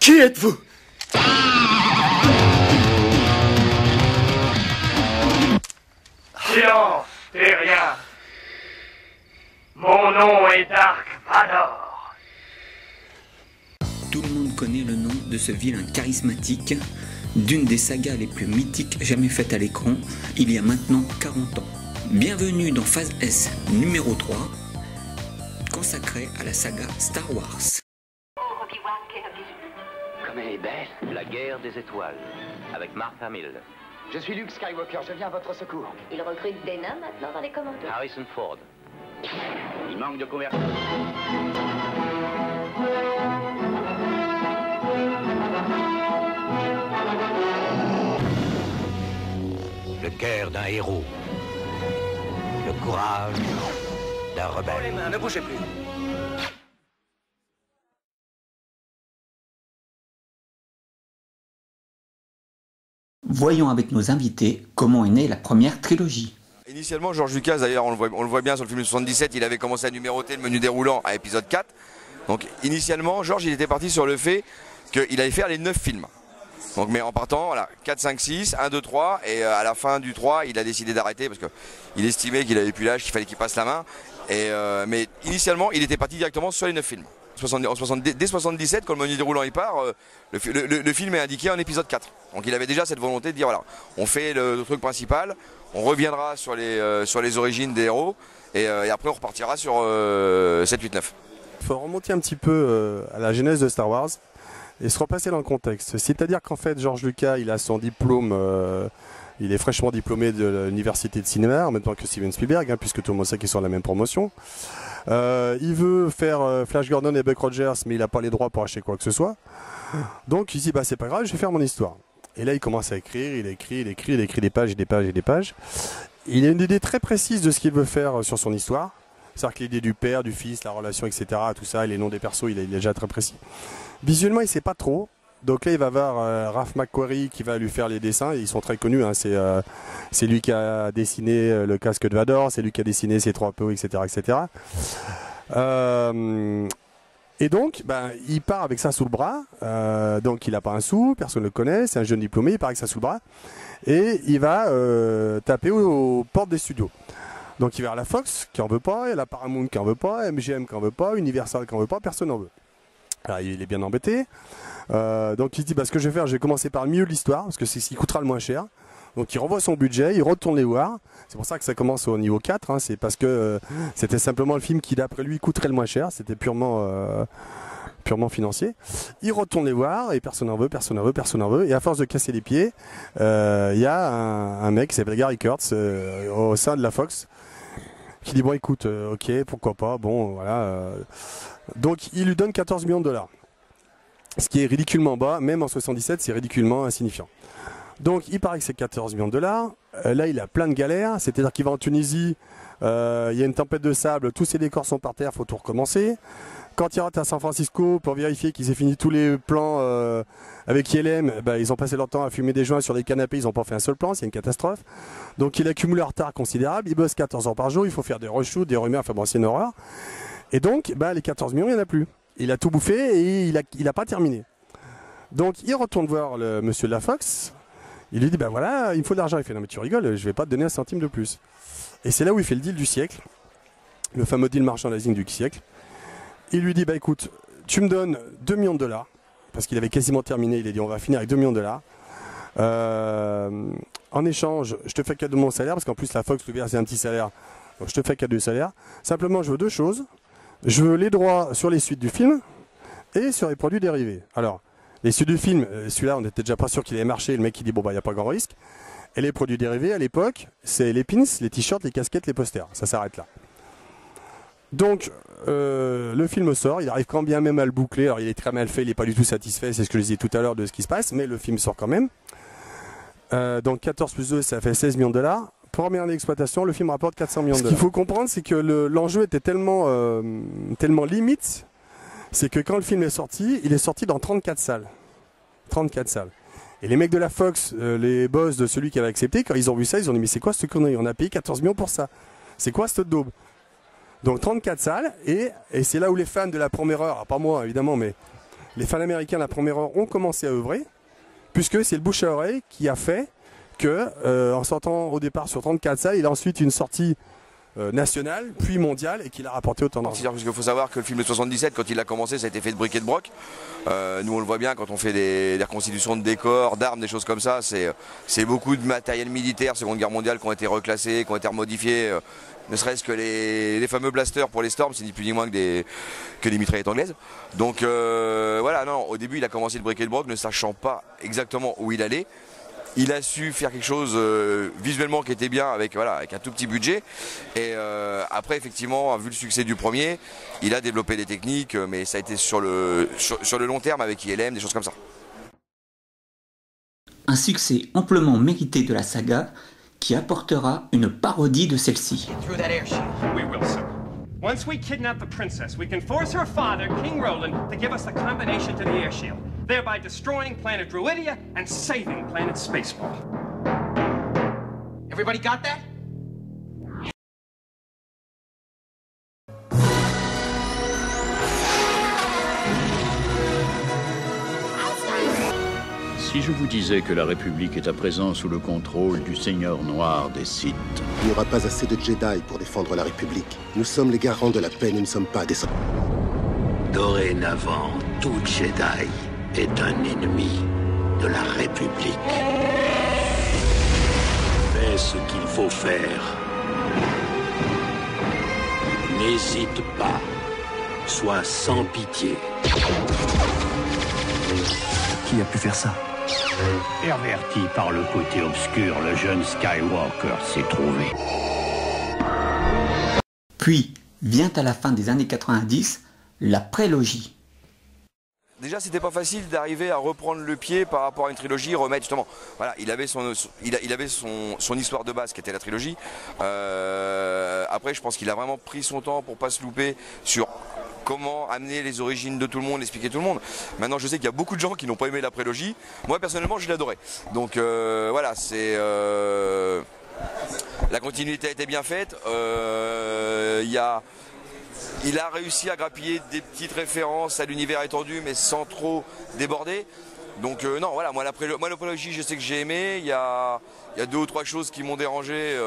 Qui êtes-vous? Silence, terrien. Mon nom est Dark Vador. Tout le monde connaît le nom de ce vilain charismatique d'une des sagas les plus mythiques jamais faites à l'écran, il y a maintenant 40 ans. Bienvenue dans Phase S numéro 3, consacré à la saga Star Wars. Comme elle est belle. La guerre des étoiles, avec Mark Hamill. Je suis Luke Skywalker, je viens à votre secours. Il recrute des nains maintenant dans les commandos. Harrison Ford. Il manque de conversion. Le cœur d'un héros. Le courage d'un rebelle. Les mains, ne bougez plus. Voyons avec nos invités comment est née la première trilogie. Initialement, George Lucas, d'ailleurs, on le voit bien sur le film de 77, il avait commencé à numéroter le menu déroulant à épisode 4. Donc, initialement, George, il était parti sur le fait qu'il allait faire les 9 films. Donc, mais en partant, voilà, 4, 5, 6, 1, 2, 3, et à la fin du 3, il a décidé d'arrêter parce qu'il estimait qu'il avait plus l'âge, qu'il fallait qu'il passe la main. Mais initialement, il était parti directement sur les 9 films. Dès 77, quand le menu déroulant il part, le film est indiqué en épisode 4. Donc il avait déjà cette volonté de dire voilà, on fait le truc principal, on reviendra sur les origines des héros, et après on repartira sur 7, 8, 9. Il faut remonter un petit peu à la genèse de Star Wars et se replacer dans le contexte. C'est-à-dire qu'en fait, George Lucas, il a son diplôme, il est fraîchement diplômé de l'université de cinéma, en même temps que Steven Spielberg, hein, puisque tout le monde sait qu'ils sont à la même promotion. Il veut faire Flash Gordon et Buck Rogers, mais il n'a pas les droits pour acheter quoi que ce soit. Donc il se dit, bah, c'est pas grave, je vais faire mon histoire. Et là, il commence à écrire, il écrit des pages et des pages et des pages. Il a une idée très précise de ce qu'il veut faire sur son histoire. C'est-à-dire que l'idée du père, du fils, la relation, etc., tout ça, les noms des persos, il est déjà très précis. Visuellement, il ne sait pas trop. Donc là, il va voir Ralph McQuarrie qui va lui faire les dessins. Ils sont très connus. Hein. C'est lui qui a dessiné le casque de Vador, c'est lui qui a dessiné C-3PO, etc., etc. Et donc, il part avec ça sous le bras. Donc, il n'a pas un sou, personne ne le connaît. C'est un jeune diplômé, il part avec ça sous le bras. Et il va taper aux portes des studios. Donc, il va à la Fox qui en veut pas, et la Paramount qui en veut pas, MGM qui en veut pas, Universal qui en veut pas, personne n'en veut. Alors, il est bien embêté. Donc, il se dit, ce que je vais faire, je vais commencer par le milieu de l'histoire, parce que c'est ce qui coûtera le moins cher. Donc il revoit son budget, il retourne les voir. C'est pour ça que ça commence au niveau 4. Hein. C'est parce que c'était simplement le film qui d'après lui coûterait le moins cher. C'était purement financier. Il retourne les voir et personne n'en veut, personne n'en veut, personne n'en veut. Et à force de casser les pieds, il y a un mec qui s'appelle Gary Kurtz au sein de la Fox qui dit bon écoute, ok, pourquoi pas, bon voilà. Donc il lui donne 14 millions de dollars. Ce qui est ridiculement bas, même en 77 c'est ridiculement insignifiant. Donc il paraît que c'est 14 millions de dollars. Là il a plein de galères, c'est-à-dire qu'il va en Tunisie, il y a une tempête de sable, tous ses décors sont par terre, il faut tout recommencer. Quand il rentre à San Francisco pour vérifier qu'ils aient fini tous les plans avec ILM, ils ont passé leur temps à fumer des joints sur des canapés, ils n'ont pas fait un seul plan, c'est une catastrophe. Donc il accumule un retard considérable, il bosse 14 heures par jour, il faut faire des reshoots, des rumeurs, enfin bon c'est une horreur. Et donc les 14 millions il n'y en a plus. Il a tout bouffé et il a pas terminé. Donc il retourne voir le monsieur de la Fox. Il lui dit voilà, il me faut de l'argent. Il fait non mais tu rigoles, je vais pas te donner un centime de plus. Et c'est là où il fait le deal du siècle, le fameux deal merchandising du siècle. Il lui dit écoute, tu me donnes 2 millions de dollars, parce qu'il avait quasiment terminé, il a dit on va finir avec 2 millions de dollars. En échange, je te fais cadeau de mon salaire, parce qu'en plus la Fox lui verse un petit salaire, donc je te fais cadeau de salaire. Simplement je veux 2 choses, je veux les droits sur les suites du film et sur les produits dérivés. Alors, les suites du film, celui-là, on n'était déjà pas sûr qu'il allait marcher. Le mec, il dit, il n'y a pas grand risque. Et les produits dérivés, à l'époque, c'est les pins, les t-shirts, les casquettes, les posters. Ça s'arrête là. Donc, le film sort. Il arrive quand bien même à le boucler. Alors, il est très mal fait. Il n'est pas du tout satisfait. C'est ce que je disais tout à l'heure de ce qui se passe. Mais le film sort quand même. Donc, 14 plus 2, ça fait 16 millions de dollars. Première année d'exploitation, le film rapporte 400 millions de dollars. Ce qu'il faut comprendre, c'est que l'enjeu était tellement limite. C'est que quand le film est sorti, il est sorti dans 34 salles. 34 salles. Et les mecs de la Fox, les boss de celui qui avait accepté, quand ils ont vu ça, ils ont dit mais c'est quoi cette connerie? On a payé 14 millions pour ça. C'est quoi cette daube? Donc 34 salles, et c'est là où les fans de la première heure, pas moi évidemment, mais les fans américains de la première heure ont commencé à œuvrer, puisque c'est le bouche à oreille qui a fait que, en sortant au départ sur 34 salles, il a ensuite une sortie nationale, puis mondiale, et qu'il a rapporté autant d'argent. Parce qu'il faut savoir que le film de 77, quand il a commencé, ça a été fait de briques et de broc. Nous, on le voit bien quand on fait des reconstitutions de décors, d'armes, des choses comme ça. C'est beaucoup de matériel militaire, Seconde Guerre mondiale, qui ont été reclassés, qui ont été remodifiés. Ne serait-ce que les fameux blasters pour les Storms, c'est ni plus ni moins que des mitraillettes anglaises. Donc voilà, non, au début, il a commencé le briques et de broc, ne sachant pas exactement où il allait. Il a su faire quelque chose visuellement qui était bien avec un tout petit budget. Et après, effectivement, vu le succès du premier, il a développé des techniques, mais ça a été sur le long terme avec ILM, des choses comme ça. Un succès amplement mérité de la saga qui apportera une parodie de celle-ci. We will, sir. Once we kidnap the princess, we can force her father, King Roland, to give us the combination to the air shield, thereby destroying planet Druidia and saving planet Spaceball. Everybody got that? Si je vous disais que la République est à présent sous le contrôle du Seigneur Noir des Sith. Il n'y aura pas assez de Jedi pour défendre la République. Nous sommes les garants de la paix, nous ne sommes pas des... Dorénavant, tout Jedi est un ennemi de la République. Fais ce qu'il faut faire. N'hésite pas. Sois sans pitié. Qui a pu faire ça? Perverti par le côté obscur, le jeune Skywalker s'est trouvé. Puis vient à la fin des années 90 la prélogie. Déjà, c'était pas facile d'arriver à reprendre le pied par rapport à une trilogie, remettre justement. Voilà, il avait son histoire de base qui était la trilogie. Après, je pense qu'il a vraiment pris son temps pour pas se louper sur comment amener les origines de tout le monde, expliquer tout le monde. Maintenant, je sais qu'il y a beaucoup de gens qui n'ont pas aimé la prélogie. Moi, personnellement, je l'ai adoré. Donc voilà, c'est la continuité a été bien faite. Il a réussi à grappiller des petites références à l'univers étendu, mais sans trop déborder. Donc non, voilà, moi la prélogie, je sais que j'ai aimé. Il y a 2 ou 3 choses qui m'ont dérangé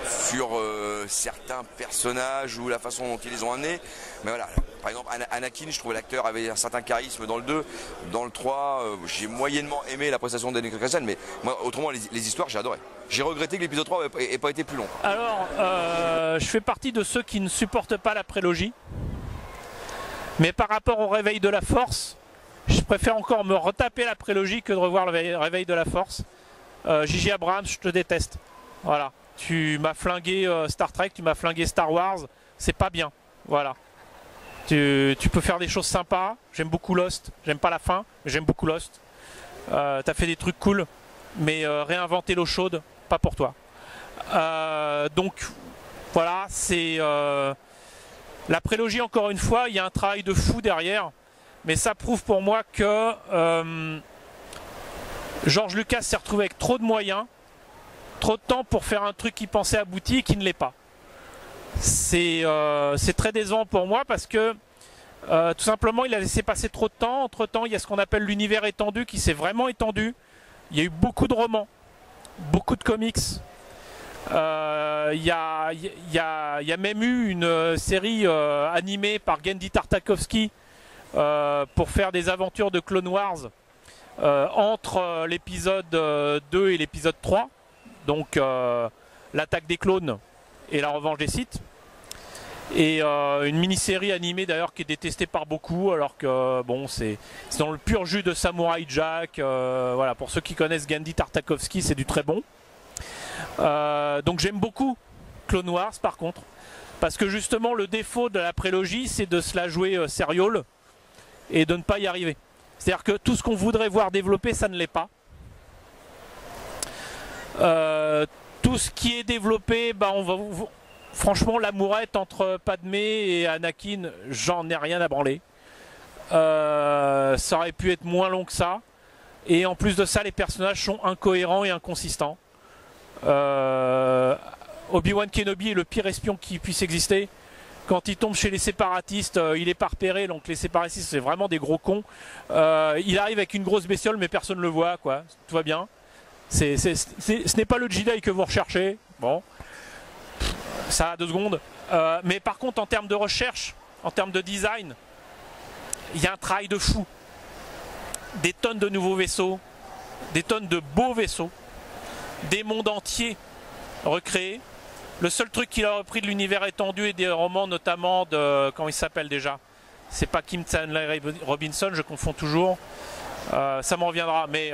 sur certains personnages ou la façon dont ils les ont amenés. Mais voilà, par exemple, Anakin, je trouve l'acteur avait un certain charisme dans le 2. Dans le 3, j'ai moyennement aimé la prestation d'Henry Christensen, mais moi, autrement, les histoires, j'ai adoré. J'ai regretté que l'épisode 3 n'ait pas été plus long. Alors, je fais partie de ceux qui ne supportent pas la prélogie. Mais par rapport au réveil de la Force, je préfère encore me retaper la prélogie que de revoir le réveil de la Force. J.J. Abrams, je te déteste. Voilà. Tu m'as flingué Star Trek, tu m'as flingué Star Wars, c'est pas bien. Voilà. Tu peux faire des choses sympas. J'aime beaucoup Lost. J'aime pas la fin, mais j'aime beaucoup Lost. T'as fait des trucs cool, mais réinventer l'eau chaude, pas pour toi. Donc voilà, c'est la prélogie. Encore une fois, il y a un travail de fou derrière, mais ça prouve pour moi que George Lucas s'est retrouvé avec trop de moyens, trop de temps pour faire un truc qui pensait abouti et qui ne l'est pas. C'est très décevant pour moi parce que tout simplement il a laissé passer trop de temps. Entre temps, il y a ce qu'on appelle l'univers étendu qui s'est vraiment étendu. Il y a eu beaucoup de romans, beaucoup de comics. Il y a même eu une série animée par Genndy Tartakovsky pour faire des aventures de Clone Wars entre l'épisode 2 et l'épisode 3. Donc l'attaque des clones et la revanche des Sith. Et une mini-série animée d'ailleurs qui est détestée par beaucoup, alors que bon, c'est dans le pur jus de Samurai Jack. Voilà, pour ceux qui connaissent Genndy Tartakovsky, c'est du très bon. Donc j'aime beaucoup Clone Wars par contre, parce que justement le défaut de la prélogie, c'est de se la jouer sériole et de ne pas y arriver. C'est-à-dire que tout ce qu'on voudrait voir développer, ça ne l'est pas. Tout ce qui est développé, bah franchement, l'amourette entre Padmé et Anakin, j'en ai rien à branler. Ça aurait pu être moins long que ça. Et en plus de ça, les personnages sont incohérents et inconsistants. Obi-Wan Kenobi est le pire espion qui puisse exister. Quand il tombe chez les séparatistes, il est pas repéré, donc les séparatistes c'est vraiment des gros cons. Il arrive avec une grosse bestiole mais personne ne le voit, quoi. Tout va bien. Ce n'est pas le Jedi que vous recherchez. Bon, ça a 2 secondes. Mais par contre en termes de recherche, en termes de design, il y a un travail de fou. Des tonnes de nouveaux vaisseaux, des tonnes de beaux vaisseaux, des mondes entiers recréés. Le seul truc qu'il a repris de l'univers étendu et des romans notamment de... Comment il s'appelle déjà? C'est pas Kim Stanley Robinson, je confonds toujours. Ça m'en reviendra. Mais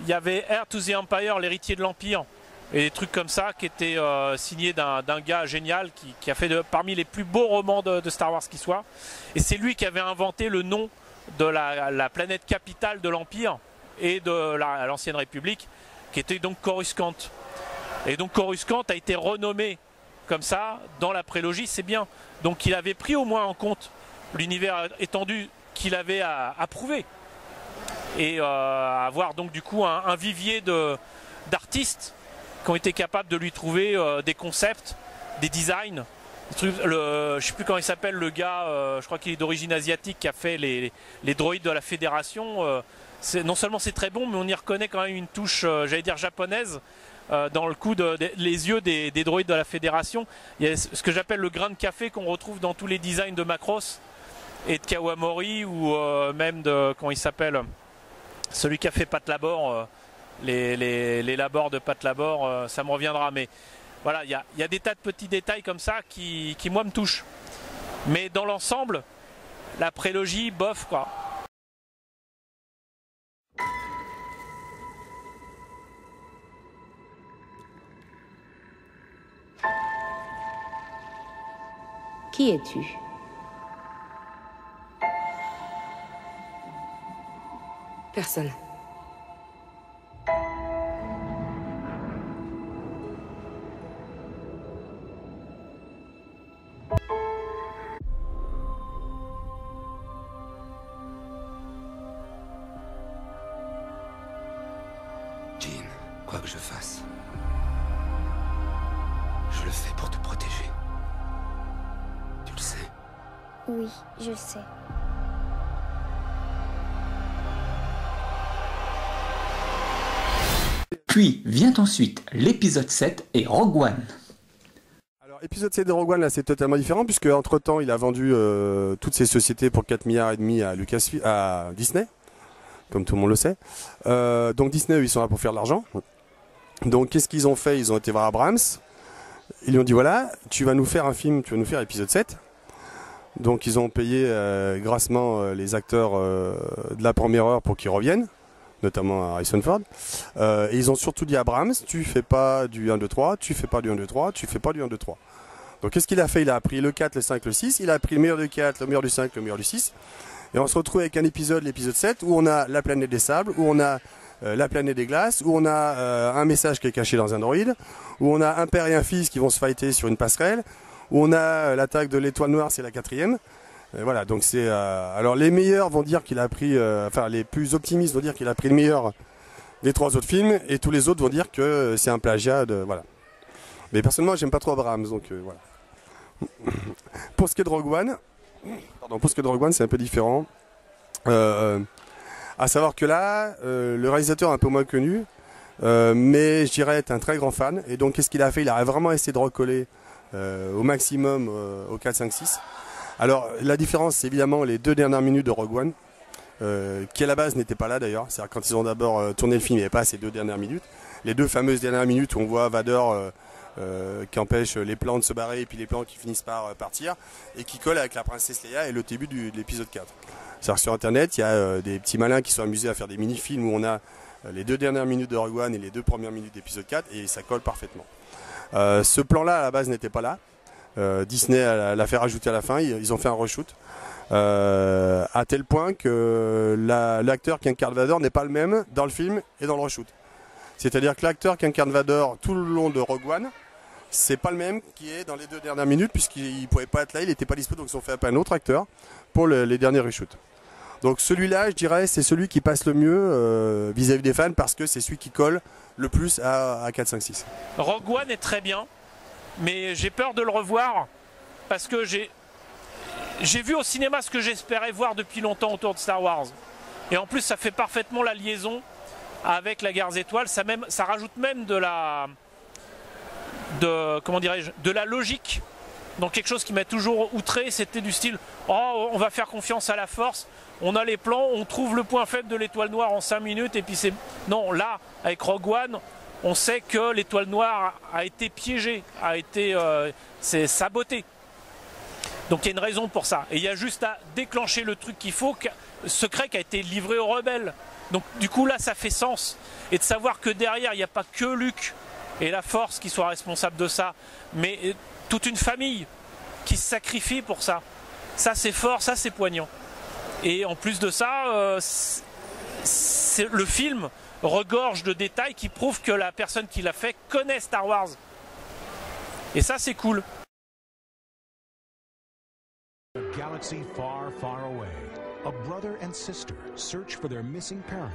il y avait Heir to the Empire, l'héritier de l'Empire. Et des trucs comme ça qui étaient signés d'un gars génial qui a fait parmi les plus beaux romans de Star Wars qui soit. Et c'est lui qui avait inventé le nom de la planète capitale de l'Empire et de l'Ancienne République, qui était donc Coruscant. Et donc Coruscant a été renommé comme ça dans la prélogie, c'est bien. Donc il avait pris au moins en compte l'univers étendu qu'il avait approuvé. Et avoir donc du coup un vivier d'artistes qui ont été capables de lui trouver des concepts, des designs. Je ne sais plus comment il s'appelle le gars, je crois qu'il est d'origine asiatique, qui a fait les droïdes de la Fédération. Non seulement c'est très bon, mais on y reconnaît quand même une touche, j'allais dire japonaise, dans le coup les yeux des droïdes de la Fédération. Il y a ce que j'appelle le grain de café qu'on retrouve dans tous les designs de Macross et de Kawamori, ou même de, comment il s'appelle, celui qui a fait Pat Labor, les labors de Pat Labor, ça me reviendra. Mais voilà, il y a des tas de petits détails comme ça qui moi me touchent. Mais dans l'ensemble, la prélogie, bof quoi. Qui es-tu? Personne. Jean, quoi que je fasse, je le fais pour te protéger. Tu le sais? Oui, je sais. Puis vient ensuite l'épisode 7 et Rogue One. Alors épisode 7 de Rogue One là c'est totalement différent puisque entre temps il a vendu toutes ses sociétés pour 4,5 milliards à Disney, comme tout le monde le sait. Donc Disney eux, ils sont là pour faire de l'argent. Donc qu'est-ce qu'ils ont fait? Ils ont été voir Abrams. Ils lui ont dit voilà, tu vas nous faire un film, tu vas nous faire épisode 7. Donc ils ont payé grassement les acteurs de la première heure pour qu'ils reviennent, notamment Harrison Ford. Et ils ont surtout dit à Abrams, tu fais pas du 1, 2, 3, tu fais pas du 1, 2, 3, tu fais pas du 1, 2, 3. Donc qu'est-ce qu'il a fait? Il a pris le 4, le 5, le 6, il a pris le meilleur du 4, le meilleur du 5, le meilleur du 6. Et on se retrouve avec un épisode, l'épisode 7, où on a la planète des sables, où on a la planète des glaces, où on a un message qui est caché dans un droïde, où on a un père et un fils qui vont se fighter sur une passerelle, où on a l'attaque de l'étoile noire, c'est la 4e. Voilà, donc c'est... alors les meilleurs vont dire qu'il a pris... enfin, les plus optimistes vont dire qu'il a pris le meilleur des 3 autres films, et tous les autres vont dire que c'est un plagiat de... Voilà. Mais personnellement, j'aime pas trop Abrams, donc voilà. Pour ce qui est de Rogue One, c'est un peu différent. À savoir que là, le réalisateur est un peu moins connu, mais je dirais être un très grand fan. Et donc, qu'est-ce qu'il a fait? Il a vraiment essayé de recoller au maximum au 4, 5, 6. Alors, la différence, c'est évidemment les 2 dernières minutes de Rogue One, qui à la base n'étaient pas là d'ailleurs. C'est-à-dire quand ils ont d'abord tourné le film, il n'y avait pas ces 2 dernières minutes. Les 2 fameuses dernières minutes où on voit Vader qui empêche les plans de se barrer et puis les plans qui finissent par partir et qui collent avec la princesse Leia et le début de l'épisode 4. C'est-à-dire sur internet, il y a des petits malins qui sont amusés à faire des mini-films où on a les 2 dernières minutes de Rogue One et les 2 premières minutes d'épisode 4 et ça colle parfaitement. Ce plan-là à la base n'était pas là. Disney l'a fait rajouter à la fin, ils ont fait un reshoot. À tel point que l'acteur qui incarne Vader n'est pas le même dans le film et dans le reshoot. C'est-à-dire que l'acteur qui incarne Vader tout le long de Rogue One, c'est pas le même qui est dans les 2 dernières minutes puisqu'il ne pouvait pas être là, il n'était pas disponible, donc ils ont fait appel à un autre acteur pour les derniers reshoots. Donc celui-là, je dirais, c'est celui qui passe le mieux vis-à-vis des fans parce que c'est celui qui colle le plus à 4, 5, 6. Rogue One est très bien, mais j'ai peur de le revoir parce que j'ai vu au cinéma ce que j'espérais voir depuis longtemps autour de Star Wars. Et en plus, ça fait parfaitement la liaison avec la guerre des étoiles. Ça rajoute même de la logique. Donc quelque chose qui m'a toujours outré, c'était du style « Oh, on va faire confiance à la force, on a les plans, on trouve le point faible de l'étoile noire en 5 minutes et puis c'est... » Non, là, avec Rogue One, on sait que l'étoile noire a été piégée, c'est sabotée. Donc il y a une raison pour ça. Et il y a juste à déclencher le truc qu'il faut, secret qui a été livré aux rebelles. Donc du coup là, ça fait sens. Et de savoir que derrière, il n'y a pas que Luke et la force qui soient responsables de ça, mais toute une famille qui se sacrifie pour ça. Ça c'est fort, ça c'est poignant. Et en plus de ça, le film regorge de détails qui prouvent que la personne qui l'a fait connaît Star Wars. Et ça c'est cool. A galaxy far, far away, a brother and sister search for their missing parent.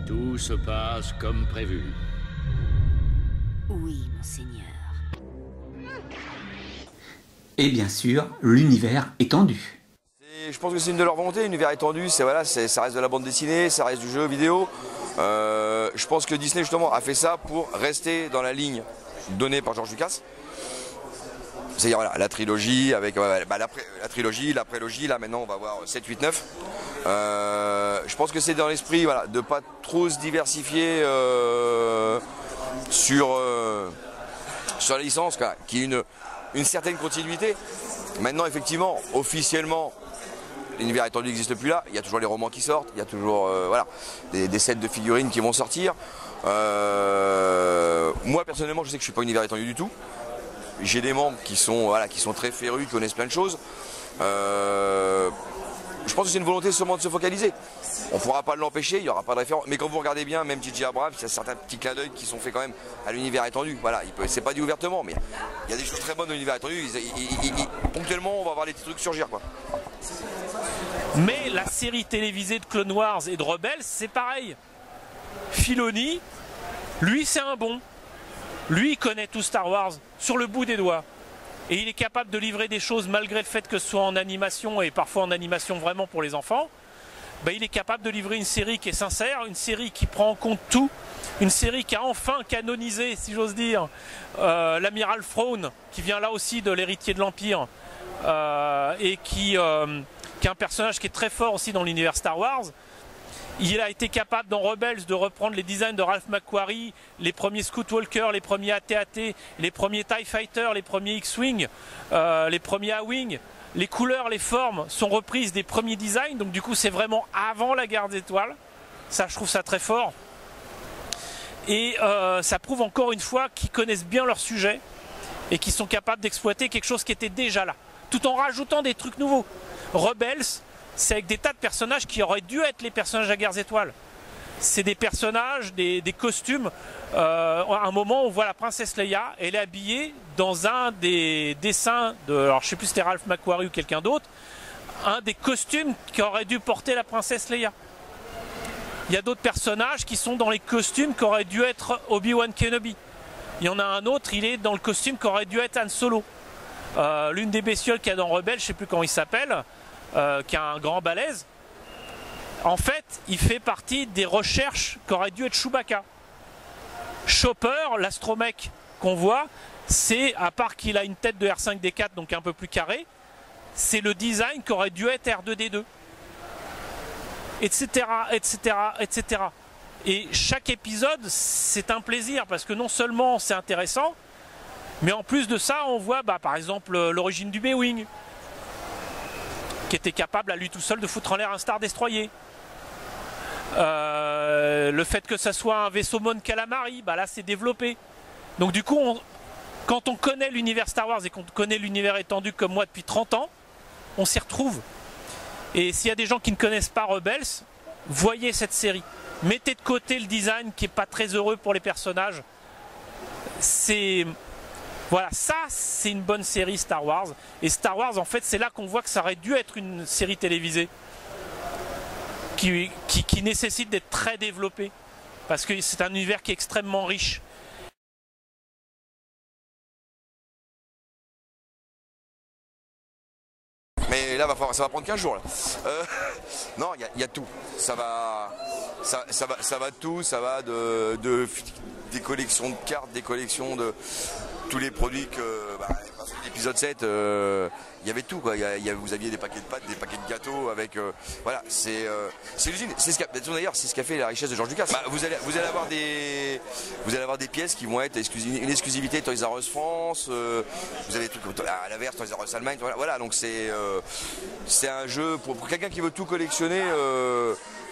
Tout se passe comme prévu. Oui, monseigneur. Et bien sûr, l'univers étendu. Je pense que c'est une de leurs volontés, l'univers étendu, ça reste de la bande dessinée, ça reste du jeu vidéo. Je pense que Disney justement a fait ça pour rester dans la ligne donnée par George Lucas. C'est-à-dire voilà, la trilogie, avec la trilogie, la prélogie, là maintenant on va voir 7, 8, 9. Je pense que c'est dans l'esprit voilà, de ne pas trop se diversifier sur la licence, qui ait une certaine continuité. Maintenant effectivement, officiellement, l'univers étendu n'existe plus là, il y a toujours les romans qui sortent, il y a toujours voilà, des sets de figurines qui vont sortir. Moi personnellement je sais que je ne suis pas univers étendu du tout. J'ai des membres qui sont très férus, qui connaissent plein de choses. Je pense que c'est une volonté seulement de se focaliser. On ne pourra pas l'empêcher, il n'y aura pas de référence. Mais quand vous regardez bien, même J.J. Abrams, il y a certains petits clins d'œil qui sont faits quand même à l'univers étendu. Voilà, c'est pas dit ouvertement, mais il y a des choses très bonnes dans l'univers étendu. Ponctuellement, on va voir des petits trucs surgir, quoi. Mais la série télévisée de Clone Wars et de Rebels, c'est pareil. Filoni, lui, c'est un bon. Lui, il connaît tout Star Wars sur le bout des doigts. Et il est capable de livrer des choses malgré le fait que ce soit en animation et parfois en animation vraiment pour les enfants. Ben, il est capable de livrer une série qui est sincère, une série qui prend en compte tout, une série qui a enfin canonisé, si j'ose dire, l'amiral Thrawn, qui vient là aussi de l'héritier de l'Empire, et qui est un personnage qui est très fort aussi dans l'univers Star Wars. Il a été capable dans Rebels de reprendre les designs de Ralph McQuarrie, les premiers Scout Walker, les premiers AT-AT, les premiers TIE Fighter, les premiers X-Wing, les premiers A-Wing. Les couleurs, les formes sont reprises des premiers designs, donc du coup c'est vraiment avant la guerre des étoiles. Ça, je trouve ça très fort. Et ça prouve encore une fois qu'ils connaissent bien leur sujet et qu'ils sont capables d'exploiter quelque chose qui était déjà là, tout en rajoutant des trucs nouveaux. Rebels, c'est avec des tas de personnages qui auraient dû être les personnages de la guerre des étoiles. C'est des personnages, des costumes. À un moment, on voit la princesse Leia, elle est habillée dans un des dessins de, alors je sais plus si c'était Ralph McQuarrie ou quelqu'un d'autre, un des costumes qu'aurait dû porter la princesse Leia. Il y a d'autres personnages qui sont dans les costumes qu'aurait dû être Obi-Wan Kenobi. Il y en a un autre, il est dans le costume qu'aurait dû être Han Solo. L'une des bestioles qu'il y a dans Rebelle, je ne sais plus comment il s'appelle, qui a un grand balèze. En fait, il fait partie des recherches qu'aurait dû être Chewbacca. Chopper, l'astromech qu'on voit, c'est, à part qu'il a une tête de R5D4, donc un peu plus carré, c'est le design qu'aurait dû être R2D2. Etc., etc., etc. Et chaque épisode, c'est un plaisir, parce que non seulement c'est intéressant, mais en plus de ça, on voit par exemple l'origine du B-Wing, qui était capable à lui tout seul de foutre en l'air un Star Destroyer. Le fait que ça soit un vaisseau Mon Calamari, là c'est développé. Donc du coup, quand on connaît l'univers Star Wars et qu'on connaît l'univers étendu comme moi depuis 30 ans, on s'y retrouve. Et s'il y a des gens qui ne connaissent pas Rebels, voyez cette série. Mettez de côté le design qui n'est pas très heureux pour les personnages. Voilà, ça c'est une bonne série Star Wars. Et Star Wars, en fait, c'est là qu'on voit que ça aurait dû être une série télévisée qui nécessite d'être très développée. Parce que c'est un univers qui est extrêmement riche. Mais là, ça va prendre 15 jours. Là. Non, il y a tout. Ça va tout. Ça va des collections de cartes, des collections de tous les produits que... l'épisode 7, il y avait tout. Quoi. Vous aviez des paquets de pâtes, des paquets de gâteaux avec... voilà, c'est l'usine. D'ailleurs, c'est ce qu'a fait la richesse de George Lucas. Vous allez avoir des pièces qui vont être une exclusivité Toys R Us France. Vous avez des trucs comme à l'inverse, Toys R Us Allemagne. Voilà, donc c'est un jeu pour quelqu'un qui veut tout collectionner.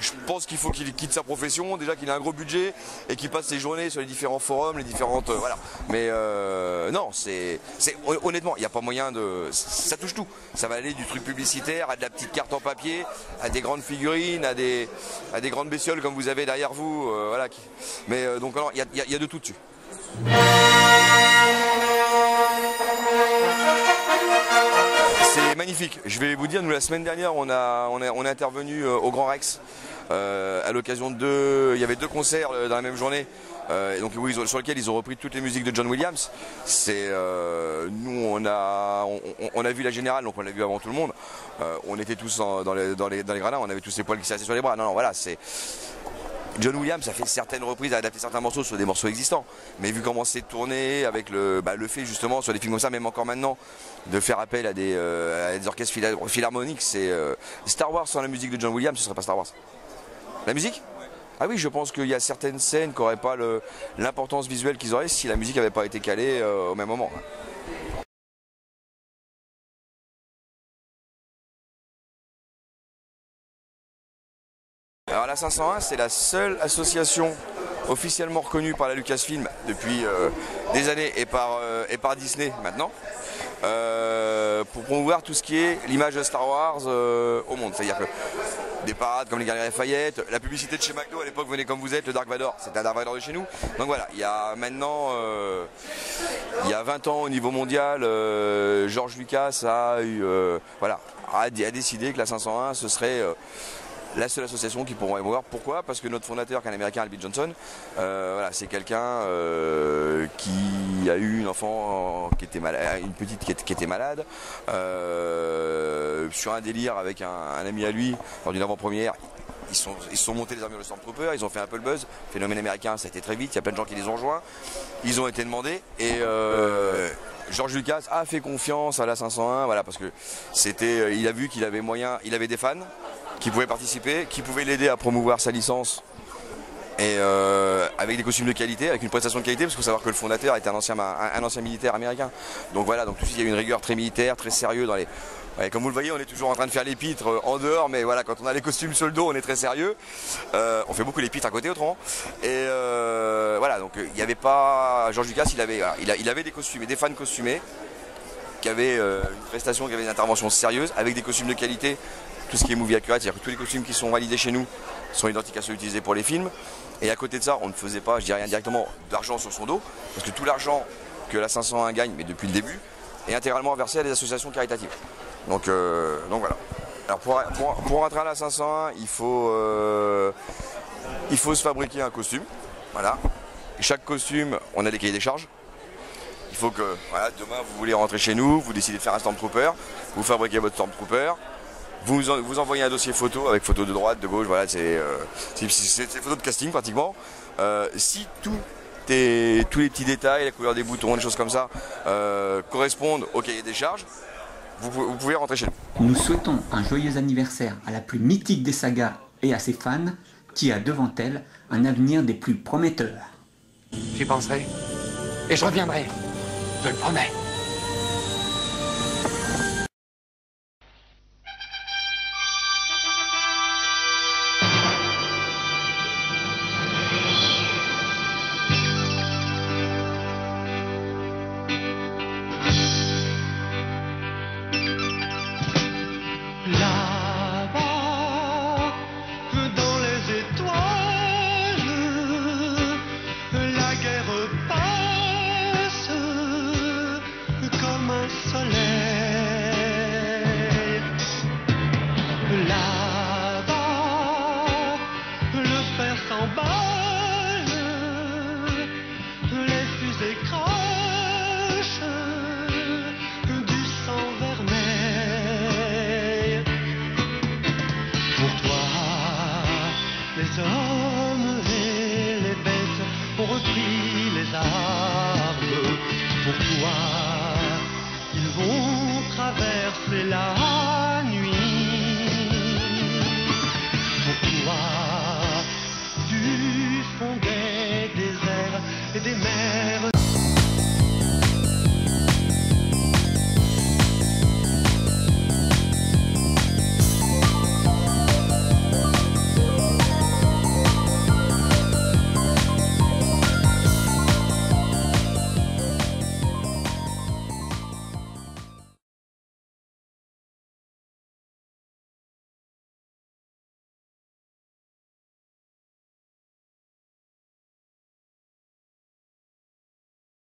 Je pense qu'il faut qu'il quitte sa profession, déjà qu'il a un gros budget et qu'il passe ses journées sur les différents forums, les différentes... voilà. Mais non, honnêtement, il n'y a pas moyen de... Ça touche tout. Ça va aller du truc publicitaire à de la petite carte en papier, à des grandes figurines, à des grandes bestioles comme vous avez derrière vous. Voilà. Mais donc il y a de tout dessus. C'est magnifique. Je vais vous dire, nous la semaine dernière, on est intervenu au Grand Rex à l'occasion il y avait 2 concerts dans la même journée. Donc sur lesquels ils ont repris toutes les musiques de John Williams. Nous on a vu la générale, donc on l'a vu avant tout le monde. On était tous dans les gradins, on avait tous les poils qui s'assaient sur les bras. Non, voilà, c'est John Williams a fait certaines reprises, a adapté certains morceaux sur des morceaux existants. Mais vu comment c'est tourné avec le fait justement sur des films comme ça, même encore maintenant, de faire appel à des orchestres philharmoniques, c'est Star Wars sans la musique de John Williams, ce serait pas Star Wars. La musique ? Ah oui, je pense qu'il y a certaines scènes qui n'auraient pas l'importance visuelle qu'ils auraient si la musique n'avait pas été calée au même moment. Alors la 501, c'est la seule association officiellement reconnue par la Lucasfilm depuis des années et par Disney maintenant, pour promouvoir tout ce qui est l'image de Star Wars au monde. C'est-à-dire que des parades comme les Galeries Lafayette, la publicité de chez McDo à l'époque venait comme vous êtes, le Dark Vador, c'était un Dark Vador de chez nous. Donc voilà, il y a maintenant, il y a 20 ans au niveau mondial, George Lucas a décidé que la 501 ce serait la seule association qui pourront émouvoir. Pourquoi ? Parce que notre fondateur, qui est un américain, Albie Johnson, c'est quelqu'un qui a eu une enfant qui était malade, une petite qui était malade, sur un délire avec un ami à lui, lors d'une avant-première. Ils sont montés les armures de Stormtrooper, ils ont fait un peu le buzz, phénomène américain, ça a été très vite, il y a plein de gens qui les ont rejoints, ils ont été demandés et George Lucas a fait confiance à la 501, voilà, parce que il a vu qu'il avait moyen, il avait des fans qui pouvaient participer, qui pouvaient l'aider à promouvoir sa licence et avec des costumes de qualité, avec une prestation de qualité, parce qu'il faut savoir que le fondateur était un ancien militaire américain. Donc voilà, donc tout de suite il y a une rigueur très militaire, très sérieux dans les... Ouais, comme vous le voyez, on est toujours en train de faire les pitres en dehors, mais voilà, quand on a les costumes sur le dos, on est très sérieux. On fait beaucoup les pitres à côté autrement. Et voilà, donc il n'y avait pas... George Lucas, il avait des costumés, des fans costumés, qui avaient une prestation, qui avaient une intervention sérieuse, avec des costumes de qualité, tout ce qui est movie accurate, c'est-à-dire que tous les costumes qui sont validés chez nous sont identiques à ceux utilisés pour les films. Et à côté de ça, on ne faisait pas, je dis rien directement, d'argent sur son dos, parce que tout l'argent que la 501 gagne, mais depuis le début, est intégralement versé à des associations caritatives. Donc voilà. Alors pour rentrer à la 501, il faut se fabriquer un costume. Voilà. Et chaque costume, on a des cahiers des charges. Il faut que, voilà, demain vous voulez rentrer chez nous, vous décidez de faire un Stormtrooper, vous fabriquez votre Stormtrooper, vous envoyez un dossier photo avec photo de droite, de gauche, voilà, c'est photos de casting pratiquement. Si tous les petits détails, la couleur des boutons, des choses comme ça, correspondent au cahier des charges, vous pouvez rentrer chez nous. Nous souhaitons un joyeux anniversaire à la plus mythique des sagas et à ses fans, qui a devant elle un avenir des plus prometteurs. J'y penserai. Et je reviendrai. Je le promets. Là-bas, dans les c'est la nuit. Pour toi, du fond des déserts et des mers